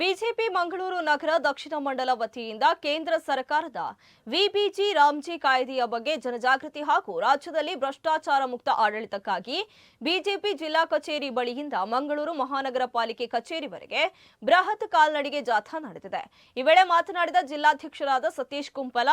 BJP Mangaluru ನಗರ ದಕ್ಷಿಣ ಮಂಡಲ ವತಿಯಿಂದ ಕೇಂದ್ರ ಸರ್ಕಾರದ ವಿಬಿಜಿ ರಾಮ್ಜಿ ಕಾಯ್ದೆಯ ಬಗ್ಗೆ ಜನಜಾಗೃತಿ ಹಾಗೂ ರಾಜ್ಯದಲ್ಲಿ ಭ್ರಷ್ಟಾಚಾರ ಮುಕ್ತ ಆಡಳಿತಕ್ಕಾಗಿ ಬಿಜೆಪಿ ಜಿಲ್ಲಾ ಕಚೇರಿ ಬಳಿಯಿಂದ ಮಂಗಳೂರು ಮಹಾನಗರ ಪಾಲಿಕೆ ಕಚೇರಿವರೆಗೆ ಬೃಹತ್ ಕಾಲ್ನಡಿಗೆ ಜಾಥಾ ನಡೆದಿದೆ. ಈ ವೇಳೆ ಮಾತನಾಡಿದ ಜಿಲ್ಲಾಧ್ಯಕ್ಷರಾದ ಸತೀಶ್ ಕುಂಪಲ,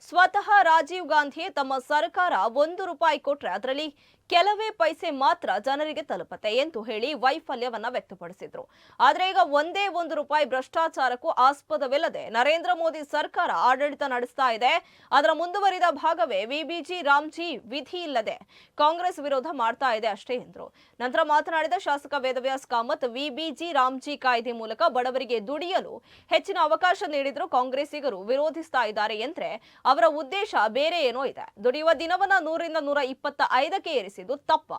ಸ್ವತಃ ರಾಜೀವ್ ಗಾಂಧಿಯೇ ತಮ್ಮ ಸರ್ಕಾರ ₹1 ಕೊಟ್ರೆ ಅದರಲ್ಲಿ ಕೆಲವೇ ಪೈಸೆ ಮಾತ್ರ ಜನರಿಗೆ ತಲುಪುತ್ತೆ ಎಂದು ಹೇಳಿ ವೈಫಲ್ಯವನ್ನ ವ್ಯಕ್ತಪಡಿಸಿದ್ರು. ಆದರೆ ಈಗ ಒಂದೇ ₹1 ಭ್ರಷ್ಟಾಚಾರಕ್ಕೂ ಆಸ್ಪದವಿಲ್ಲದೆ ನರೇಂದ್ರ ಮೋದಿ ಸರ್ಕಾರ ಆಡಳಿತ ನಡೆಸ್ತಾ ಇದೆ. ಅದರ ಮುಂದುವರಿದ ಭಾಗವೇ ವಿಬಿಜಿ ರಾಮ್ಜಿ ವಿಧಿ ಇಲ್ಲದೆ ಕಾಂಗ್ರೆಸ್ ವಿರೋಧ ಮಾಡ್ತಾ ಇದೆ ಅಷ್ಟೇ ಎಂದರು. ನಂತರ ಮಾತನಾಡಿದ ಶಾಸಕ ವೇದವ್ಯಾಸ್ ಕಾಮತ್, ವಿಬಿಜಿ ರಾಮ್ಜಿ ಕಾಯ್ದೆ ಮೂಲಕ ಬಡವರಿಗೆ ದುಡಿಯಲು ಹೆಚ್ಚಿನ ಅವಕಾಶ ನೀಡಿದ್ರು ಕಾಂಗ್ರೆಸ್ಸಿಗರು ವಿರೋಧಿಸ್ತಾ ಇದ್ದಾರೆ ಎಂದ್ರೆ ಅವರ ಉದ್ದೇಶ ಬೇರೆ ಏನೋ ಇದೆ. ದುಡಿಯುವ ದಿನವನ್ನ 100ರಿಂದ 125ಕ್ಕೆ ಏರಿಸಿದ್ದು ತಪ್ಪ.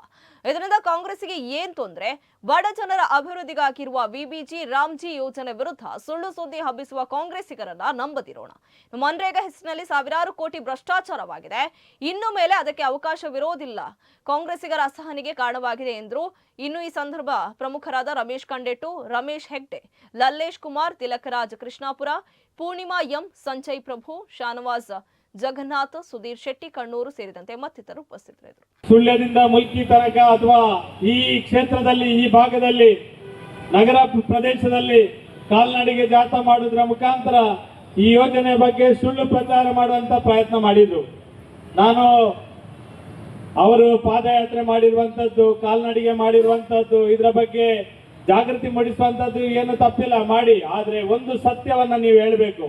ಇದರಿಂದ ಕಾಂಗ್ರೆಸ್ಸಿಗೆ ಏನ್ ತೊಂದ್ರೆ? ಬಡ ಜನರ ಅಭಿವೃದ್ಧಿಗಾಗಿರುವ ವಿಬಿಜಿ ರಾಮ್ಜಿ ಯೋಜನೆ ವಿರುದ್ಧ ಸುಳ್ಳು ಸುದ್ದಿ ಹಬ್ಬಿಸುವ ಕಾಂಗ್ರೆಸ್ಸಿಗರನ್ನ ನಂಬದಿರೋಣ. ಮನ್ರೇಗಾ ಹೆಸರಿನಲ್ಲಿ ಸಾವಿರಾರು ಕೋಟಿ ಭ್ರಷ್ಟಾಚಾರವಾಗಿದೆ. ಇನ್ನು ಮೇಲೆ ಅದಕ್ಕೆ ಅವಕಾಶವಿರೋದಿಲ್ಲ. ಕಾಂಗ್ರೆಸ್ಸಿಗರ ಅಸಹನೆಗೆ ಕಾರಣವಾಗಿದೆ ಎಂದರು. ಇನ್ನು ಈ ಸಂದರ್ಭ ಪ್ರಮುಖರಾದ ರಮೇಶ್ ಕಂಡೆಟ್ಟು, ರಮೇಶ್ ಹೆಗ್ಡೆ, ಲಲ್ಲೇಶ್ ಕುಮಾರ್, ತಿಲಕರಾಜ್ ಕೃಷ್ಣಾಪುರ, ಪೂರ್ಣಿಮಾ ಎಂ, ಸಂಜಯ್ ಪ್ರಭು, ಶಾನವಾಜ್ ಜಗನ್ನಾಥ್, ಸುಧೀರ್ ಶೆಟ್ಟಿ ಕಣ್ಣೂರು ಸೇರಿದಂತೆ ಮತ್ತಿತರರು ಉಪಸ್ಥಿತರಿದ್ದರು. ಸುಳ್ಯದಿಂದ ಮುಲ್ಕಿ ತನಕ ಅಥವಾ ಈ ಕ್ಷೇತ್ರದಲ್ಲಿ, ಈ ಭಾಗದಲ್ಲಿ, ನಗರ ಪ್ರದೇಶದಲ್ಲಿ ಕಾಲ್ನಡಿಗೆ ಜಾಥಾ ಮಾಡುವುದರ ಮುಖಾಂತರ ಈ ಯೋಜನೆ ಬಗ್ಗೆ ಸುಳ್ಳು ಪ್ರಚಾರ ಮಾಡುವಂತ ಪ್ರಯತ್ನ ಮಾಡಿದ್ರು. ನಾನು ಅವರು ಪಾದಯಾತ್ರೆ ಮಾಡಿರುವಂತದ್ದು, ಕಾಲ್ನಡಿಗೆ ಮಾಡಿರುವಂತದ್ದು, ಇದರ ಬಗ್ಗೆ ಜಾಗೃತಿ ಮೂಡಿಸುವಂತದ್ದು ಏನು ತಪ್ಪಿಲ್ಲ, ಮಾಡಿ. ಆದ್ರೆ ಒಂದು ಸತ್ಯವನ್ನ ನೀವು ಹೇಳಬೇಕು.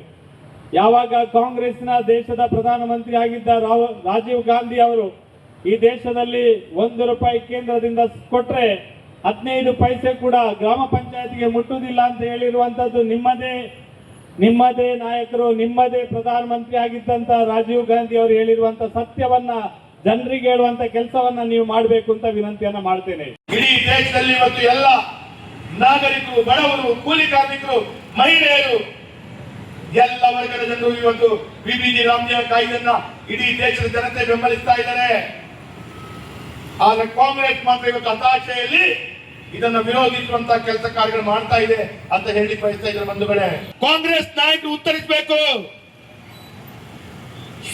ಯಾವಾಗ ಕಾಂಗ್ರೆಸ್ನ ದೇಶದ ಪ್ರಧಾನಮಂತ್ರಿ ಆಗಿದ್ದ ರಾಜೀವ್ ಗಾಂಧಿ ಅವರು ಈ ದೇಶದಲ್ಲಿ ₹1 ಕೇಂದ್ರದಿಂದ ಕೊಟ್ರೆ 15 ಪೈಸೆ ಕೂಡ ಗ್ರಾಮ ಪಂಚಾಯತ್ಗೆ ಮುಟ್ಟುವುದಿಲ್ಲ ಅಂತ ಹೇಳಿರುವಂತದ್ದು ನಿಮ್ಮದೇ ನಾಯಕರು, ನಿಮ್ಮದೇ ಪ್ರಧಾನಮಂತ್ರಿ ಆಗಿದ್ದಂತ ರಾಜೀವ್ ಗಾಂಧಿ ಅವರು ಹೇಳಿರುವಂತ ಸತ್ಯವನ್ನ ಜನರಿಗೆ ಹೇಳುವಂತ ಕೆಲಸವನ್ನ ನೀವು ಮಾಡಬೇಕು ಅಂತ ವಿನಂತಿಯನ್ನ ಮಾಡ್ತೇನೆ. ಇಡೀ ದೇಶದಲ್ಲಿ ಇವತ್ತು ಎಲ್ಲ ನಾಗರಿಕರು, ಬಡವರು, ಕೂಲಿ ಕಾರ್ಮಿಕರು, ಮಹಿಳೆಯರು, ಎಲ್ಲ ವರ್ಗದ ಜನರು ಇವತ್ತು ವಿಬಿಜಿ ರಾಮ್ಜಿ ಕಾಯ್ದೆಯನ್ನ ಇಡೀ ದೇಶದ ಜನತೆ ಬೆಂಬಲಿಸ್ತಾ ಇದ್ದಾರೆ. ಆದ್ರೆ ಕಾಂಗ್ರೆಸ್ ಮಾತ್ರ ಇವತ್ತು ಹತಾಶೆಯಲ್ಲಿ ಇದನ್ನು ವಿರೋಧಿಸುವಂತ ಕೆಲಸ ಕಾರ್ಯಗಳು ಮಾಡ್ತಾ ಇದೆ ಅಂತ ಹೇಳಿ ಬಯಸ್ತಾ ಇದ್ದಾರೆ. ಬಂಧುಗಳೇ, ಕಾಂಗ್ರೆಸ್ ನಾಯಕರು ಉತ್ತರಿಸಬೇಕು.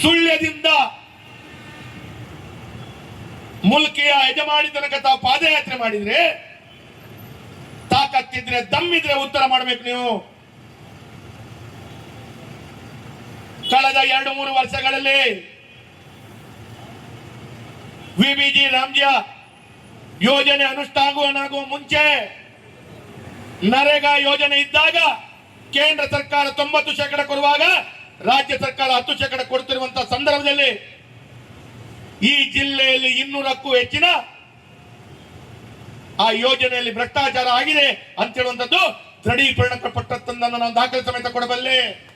ಸುಳ್ಯದಿಂದ ಮುಲ್ಕಿಯ ಯಜಮಾನಿ ತನಕ ತಾವು ಪಾದಯಾತ್ರೆ ಮಾಡಿದ್ರೆ, ತಾಕತ್ತಿದ್ರೆ, ದಮ್ಮಿದ್ರೆ ಉತ್ತರ ಮಾಡಬೇಕು ನೀವು. ಕಳೆದ 2-3 ವರ್ಷಗಳಲ್ಲಿ ವಿಬಿಜಿ ರಾಮ್ಜಿ ಯೋಜನೆ ಅನುಷ್ಠಾನವಾಗುವ ಮುಂಚೆ ನರೇಗಾ ಯೋಜನೆ ಇದ್ದಾಗ ಕೇಂದ್ರ ಸರ್ಕಾರ 90% ಕೊಡುವಾಗ ರಾಜ್ಯ ಸರ್ಕಾರ 10% ಕೊಡ್ತಿರುವಂತಹ ಸಂದರ್ಭದಲ್ಲಿ ಈ ಜಿಲ್ಲೆಯಲ್ಲಿ 200ಕ್ಕೂ ಹೆಚ್ಚಿನ ಆ ಯೋಜನೆಯಲ್ಲಿ ಭ್ರಷ್ಟಾಚಾರ ಆಗಿದೆ ಅಂತ ಹೇಳುವಂತದ್ದು ದೃಢೀಕರಣಪಟ್ಟದ್ದನ್ನು ನಾನು ದಾಖಲೆ ಸಮೇತ ಕೊಡಬಲ್ಲೆ.